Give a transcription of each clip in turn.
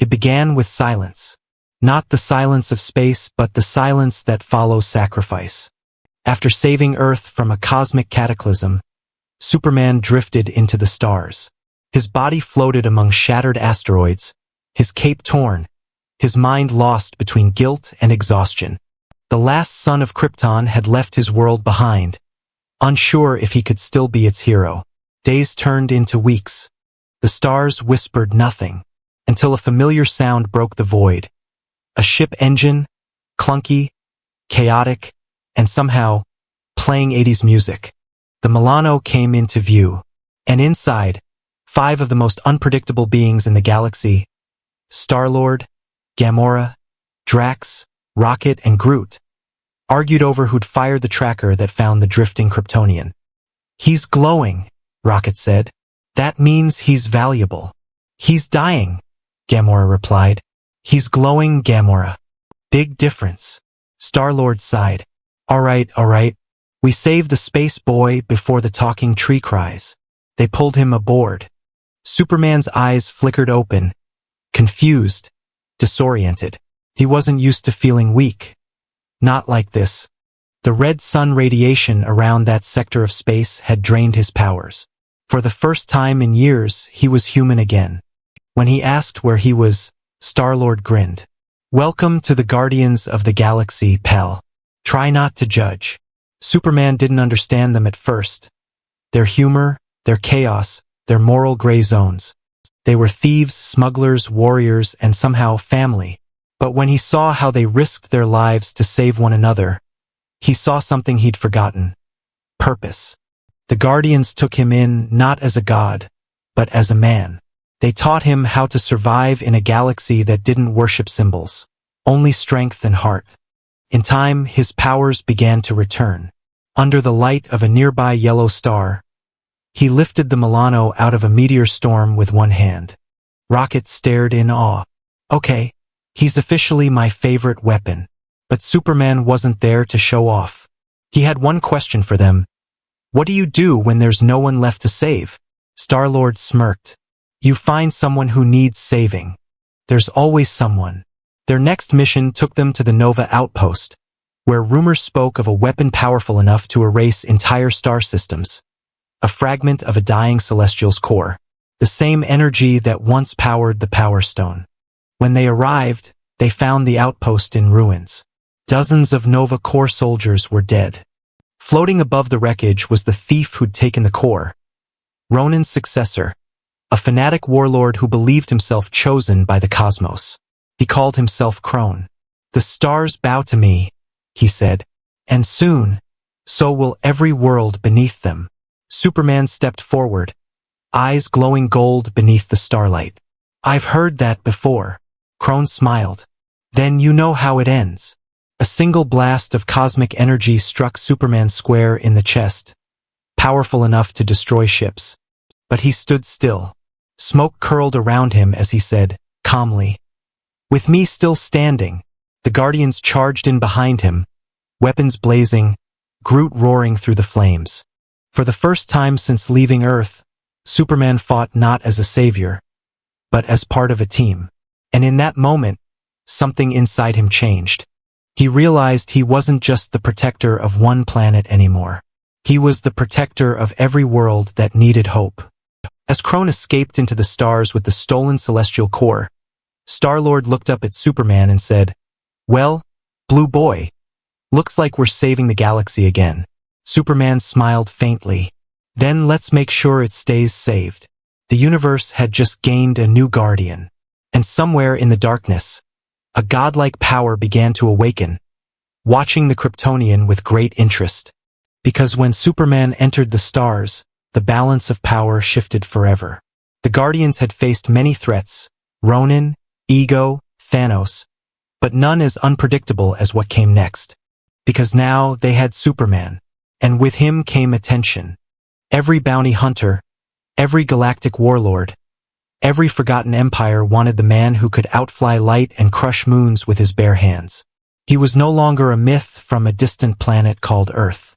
It began with silence. Not the silence of space, but the silence that follows sacrifice. After saving Earth from a cosmic cataclysm, Superman drifted into the stars. His body floated among shattered asteroids, his cape torn, his mind lost between guilt and exhaustion. The last son of Krypton had left his world behind, unsure if he could still be its hero. Days turned into weeks. The stars whispered nothing, until a familiar sound broke the void. A ship engine, clunky, chaotic, and somehow playing 80s music. The Milano came into view, and inside, 5 of the most unpredictable beings in the galaxy, Star-Lord, Gamora, Drax, Rocket, and Groot, argued over who'd fired the tracker that found the drifting Kryptonian. "He's glowing," Rocket said. "That means he's valuable." "He's dying," Gamora replied. "He's glowing, Gamora." "Big difference." Star-Lord sighed. All right. We saved the space boy before the talking tree cries." They pulled him aboard. Superman's eyes flickered open, confused, disoriented. He wasn't used to feeling weak. Not like this. The red sun radiation around that sector of space had drained his powers. For the first time in years, he was human again. When he asked where he was, Star-Lord grinned. "Welcome to the Guardians of the Galaxy, pal. Try not to judge." Superman didn't understand them at first. Their humor, their chaos, their moral gray zones. They were thieves, smugglers, warriors, and somehow family. But when he saw how they risked their lives to save one another, he saw something he'd forgotten. Purpose. The Guardians took him in not as a god, but as a man. They taught him how to survive in a galaxy that didn't worship symbols, only strength and heart. In time, his powers began to return. Under the light of a nearby yellow star, he lifted the Milano out of a meteor storm with one hand. Rocket stared in awe. "Okay, he's officially my favorite weapon." But Superman wasn't there to show off. He had one question for them. "What do you do when there's no one left to save?" Star-Lord smirked. "You find someone who needs saving. There's always someone." Their next mission took them to the Nova outpost, where rumors spoke of a weapon powerful enough to erase entire star systems. A fragment of a dying celestial's core. The same energy that once powered the Power Stone. When they arrived, they found the outpost in ruins. Dozens of Nova Corps soldiers were dead. Floating above the wreckage was the thief who'd taken the core. Ronan's successor, a fanatic warlord who believed himself chosen by the cosmos. He called himself Crone. "The stars bow to me," he said, "and soon, so will every world beneath them." Superman stepped forward, eyes glowing gold beneath the starlight. "I've heard that before." Crone smiled. "Then you know how it ends." A single blast of cosmic energy struck Superman square in the chest, powerful enough to destroy ships. But he stood still. Smoke curled around him as he said, calmly, "With me still standing." The Guardians charged in behind him, weapons blazing, Groot roaring through the flames. For the first time since leaving Earth, Superman fought not as a savior, but as part of a team. And in that moment, something inside him changed. He realized he wasn't just the protector of one planet anymore. He was the protector of every world that needed hope. As Crone escaped into the stars with the stolen celestial core, Star-Lord looked up at Superman and said, "Well, blue boy, looks like we're saving the galaxy again." Superman smiled faintly. "Then let's make sure it stays saved." The universe had just gained a new guardian. And somewhere in the darkness, a godlike power began to awaken, watching the Kryptonian with great interest. Because when Superman entered the stars, the balance of power shifted forever. The Guardians had faced many threats, Ronan, Ego, Thanos, but none as unpredictable as what came next. Because now they had Superman, and with him came attention. Every bounty hunter, every galactic warlord, every forgotten empire wanted the man who could outfly light and crush moons with his bare hands. He was no longer a myth from a distant planet called Earth.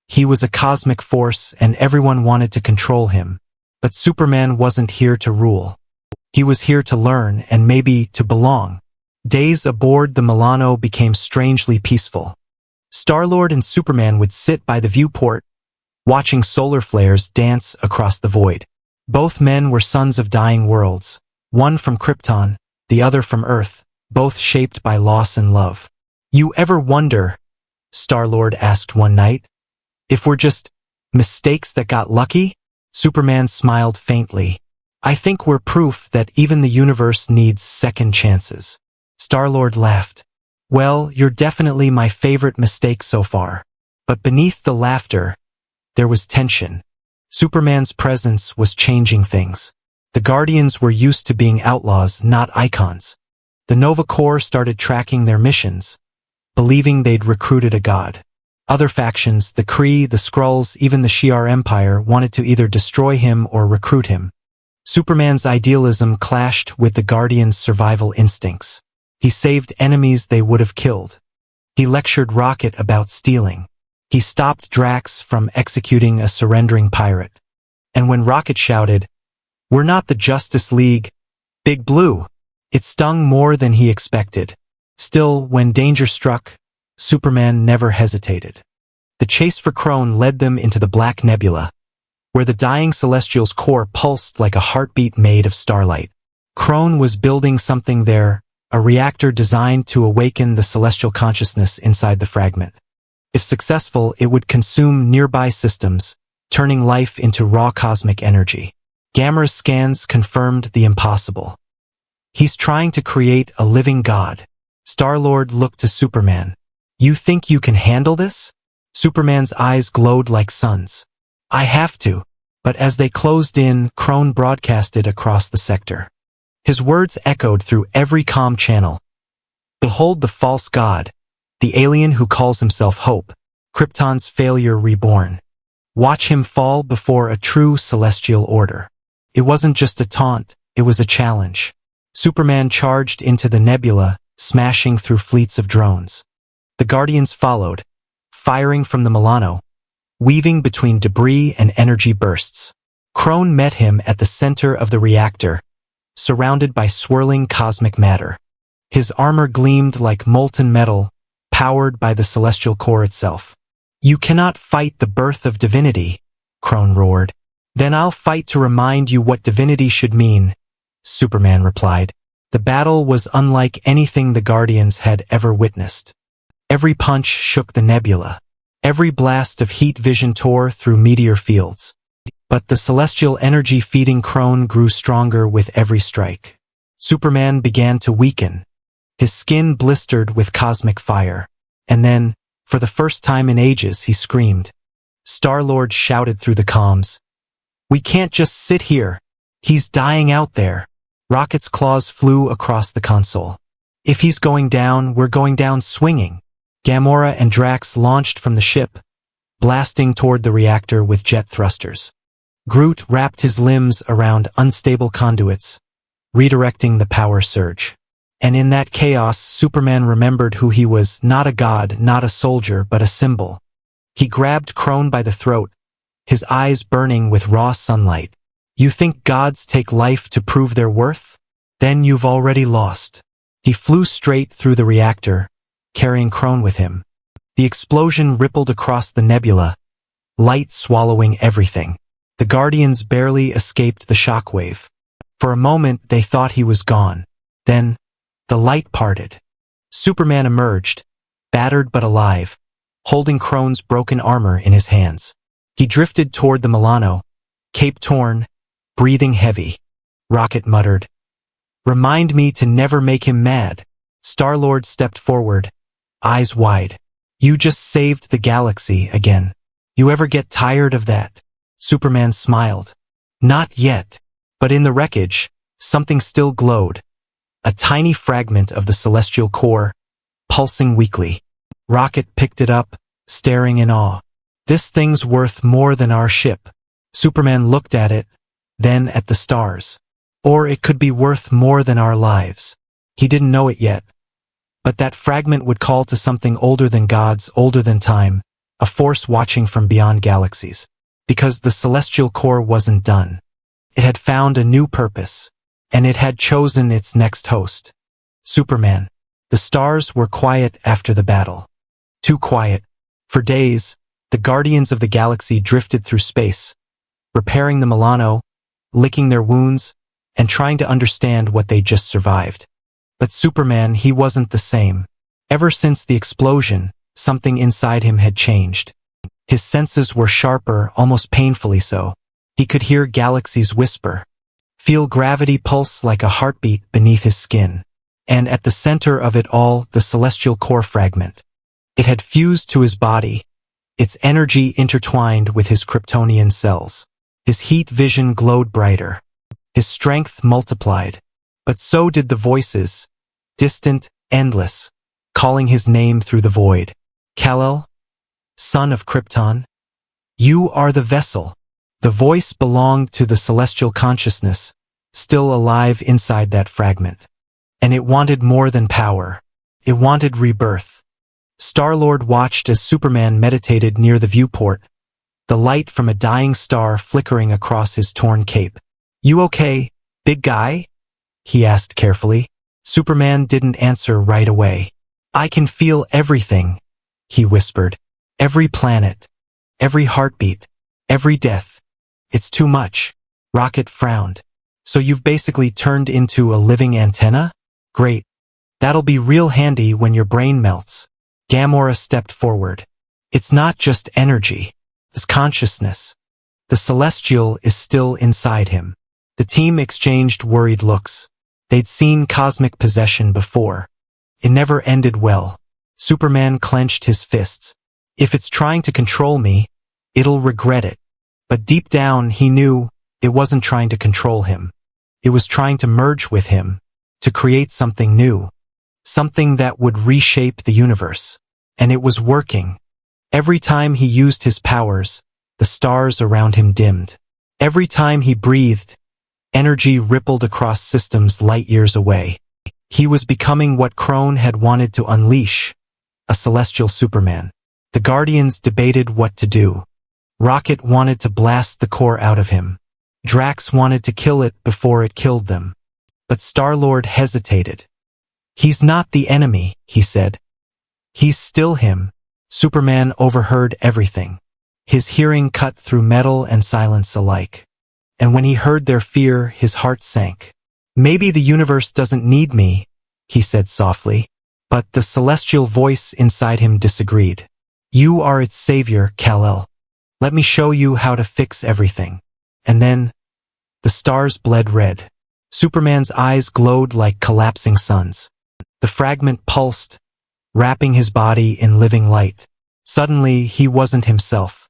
He was a cosmic force and everyone wanted to control him. But Superman wasn't here to rule. He was here to learn and maybe to belong. Days aboard the Milano became strangely peaceful. Star-Lord and Superman would sit by the viewport, watching solar flares dance across the void. Both men were sons of dying worlds, one from Krypton, the other from Earth, both shaped by loss and love. "You ever wonder," Star-Lord asked one night, "if we're just mistakes that got lucky?" Superman smiled faintly. "I think we're proof that even the universe needs second chances." Star-Lord laughed. "Well, you're definitely my favorite mistake so far." But beneath the laughter, there was tension. Superman's presence was changing things. The Guardians were used to being outlaws, not icons. The Nova Corps started tracking their missions, believing they'd recruited a god. Other factions, the Kree, the Skrulls, even the Shi'ar Empire, wanted to either destroy him or recruit him. Superman's idealism clashed with the Guardians' survival instincts. He saved enemies they would have killed. He lectured Rocket about stealing. He stopped Drax from executing a surrendering pirate. And when Rocket shouted, "We're not the Justice League, Big Blue," it stung more than he expected. Still, when danger struck, Superman never hesitated. The chase for Krone led them into the Black Nebula, where the dying Celestial's core pulsed like a heartbeat made of starlight. Krone was building something there, a reactor designed to awaken the celestial consciousness inside the fragment. If successful, it would consume nearby systems, turning life into raw cosmic energy. Gamora's scans confirmed the impossible. "He's trying to create a living god." Star-Lord looked to Superman. "You think you can handle this?" Superman's eyes glowed like suns. "I have to." But as they closed in, Krone broadcasted across the sector. His words echoed through every comm channel. "Behold the false god, the alien who calls himself Hope, Krypton's failure reborn. Watch him fall before a true celestial order." It wasn't just a taunt, it was a challenge. Superman charged into the nebula, smashing through fleets of drones. The Guardians followed, firing from the Milano, weaving between debris and energy bursts. Krone met him at the center of the reactor, surrounded by swirling cosmic matter. His armor gleamed like molten metal, powered by the celestial core itself. "You cannot fight the birth of divinity," Krone roared. "Then I'll fight to remind you what divinity should mean," Superman replied. The battle was unlike anything the Guardians had ever witnessed. Every punch shook the nebula. Every blast of heat vision tore through meteor fields. But the celestial energy feeding Krone grew stronger with every strike. Superman began to weaken. His skin blistered with cosmic fire. And then, for the first time in ages, he screamed. Star-Lord shouted through the comms, "We can't just sit here. He's dying out there." Rocket's claws flew across the console. "If he's going down, we're going down swinging." Gamora and Drax launched from the ship, blasting toward the reactor with jet thrusters. Groot wrapped his limbs around unstable conduits, redirecting the power surge. And in that chaos, Superman remembered who he was, not a god, not a soldier, but a symbol. He grabbed Krone by the throat, his eyes burning with raw sunlight. "You think gods take life to prove their worth? Then you've already lost." He flew straight through the reactor, carrying Krone with him. The explosion rippled across the nebula, light swallowing everything. The Guardians barely escaped the shockwave. For a moment, they thought he was gone. Then, the light parted. Superman emerged, battered but alive, holding Krone's broken armor in his hands. He drifted toward the Milano, cape torn, breathing heavy. Rocket muttered, "Remind me to never make him mad." Star-Lord stepped forward, eyes wide. "You just saved the galaxy again. You ever get tired of that?" Superman smiled. "Not yet." But in the wreckage, something still glowed. A tiny fragment of the celestial core, pulsing weakly. Rocket picked it up, staring in awe. "This thing's worth more than our ship." Superman looked at it, then at the stars. "Or it could be worth more than our lives." He didn't know it yet. But that fragment would call to something older than gods, older than time, a force watching from beyond galaxies. Because the celestial core wasn't done. It had found a new purpose. and it had chosen its next host. Superman. The stars were quiet after the battle. Too quiet. For days, the Guardians of the Galaxy drifted through space, repairing the Milano, licking their wounds, and trying to understand what they'd just survived. But Superman, he wasn't the same. Ever since the explosion, something inside him had changed. His senses were sharper, almost painfully so. He could hear galaxies whisper, feel gravity pulse like a heartbeat beneath his skin. And at the center of it all, the celestial core fragment. It had fused to his body, its energy intertwined with his Kryptonian cells. His heat vision glowed brighter. His strength multiplied. But so did the voices, distant, endless, calling his name through the void. Kal-El, son of Krypton, you are the vessel. The voice belonged to the celestial consciousness, still alive inside that fragment. And it wanted more than power. It wanted rebirth. Star-Lord watched as Superman meditated near the viewport, the light from a dying star flickering across his torn cape. You okay, big guy? He asked carefully. Superman didn't answer right away. I can feel everything, he whispered. Every planet, every heartbeat, every death. It's too much. Rocket frowned. So you've basically turned into a living antenna? Great. That'll be real handy when your brain melts. Gamora stepped forward. It's not just energy. It's consciousness. The celestial is still inside him. The team exchanged worried looks. They'd seen cosmic possession before. It never ended well. Superman clenched his fists. If it's trying to control me, it'll regret it. But deep down he knew it wasn't trying to control him. It was trying to merge with him, to create something new. Something that would reshape the universe. And it was working. Every time he used his powers, the stars around him dimmed. Every time he breathed, energy rippled across systems light years away. He was becoming what Crone had wanted to unleash, a celestial Superman. The Guardians debated what to do. Rocket wanted to blast the core out of him. Drax wanted to kill it before it killed them. But Star-Lord hesitated. He's not the enemy, he said. He's still him. Superman overheard everything. His hearing cut through metal and silence alike. And when he heard their fear, his heart sank. Maybe the universe doesn't need me, he said softly. But the celestial voice inside him disagreed. You are its savior, Kal-El. Let me show you how to fix everything. And then, the stars bled red. Superman's eyes glowed like collapsing suns. The fragment pulsed, wrapping his body in living light. Suddenly, he wasn't himself.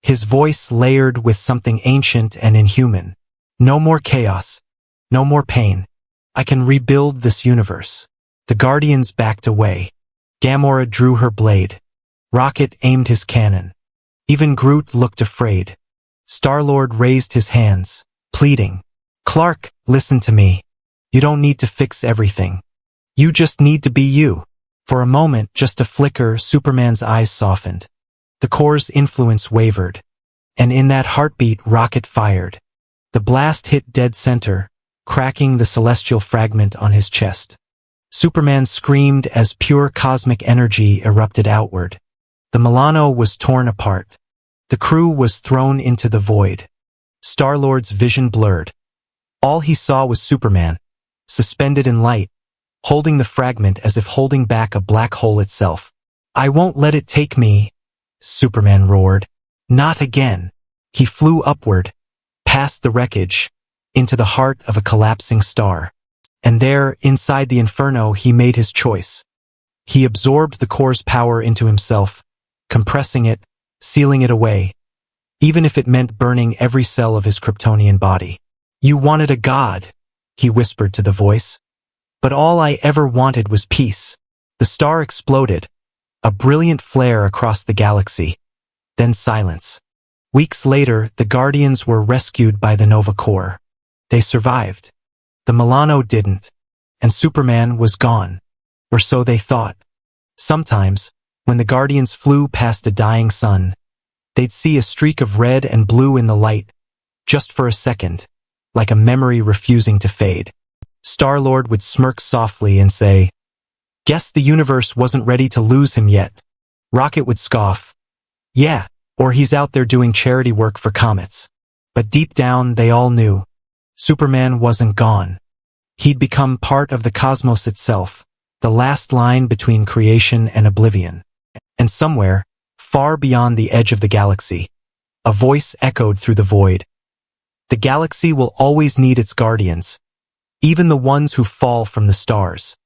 His voice layered with something ancient and inhuman. No more chaos. No more pain. I can rebuild this universe. The Guardians backed away. Gamora drew her blade. Rocket aimed his cannon. Even Groot looked afraid. Star-Lord raised his hands, pleading. Clark, listen to me. You don't need to fix everything. You just need to be you. For a moment, just a flicker, Superman's eyes softened. The core's influence wavered. And in that heartbeat, Rocket fired. The blast hit dead center, cracking the celestial fragment on his chest. Superman screamed as pure cosmic energy erupted outward. The Milano was torn apart. The crew was thrown into the void. Star-Lord's vision blurred. All he saw was Superman, suspended in light, holding the fragment as if holding back a black hole itself. I won't let it take me, Superman roared. Not again. He flew upward, past the wreckage, into the heart of a collapsing star. And there, inside the inferno, he made his choice. He absorbed the core's power into himself, compressing it, sealing it away, even if it meant burning every cell of his Kryptonian body. You wanted a god, he whispered to the voice. But all I ever wanted was peace. The star exploded, a brilliant flare across the galaxy. Then silence. Weeks later, the Guardians were rescued by the Nova Corps. They survived. The Milano didn't, and Superman was gone. Or so they thought. Sometimes, when the Guardians flew past a dying sun, they'd see a streak of red and blue in the light, just for a second. like a memory refusing to fade. Star-Lord would smirk softly and say, "Guess the universe wasn't ready to lose him yet." Rocket would scoff, "Yeah, or he's out there doing charity work for comets." But deep down, they all knew. Superman wasn't gone. He'd become part of the cosmos itself, the last line between creation and oblivion. And somewhere, far beyond the edge of the galaxy, a voice echoed through the void. The galaxy will always need its guardians, even the ones who fall from the stars.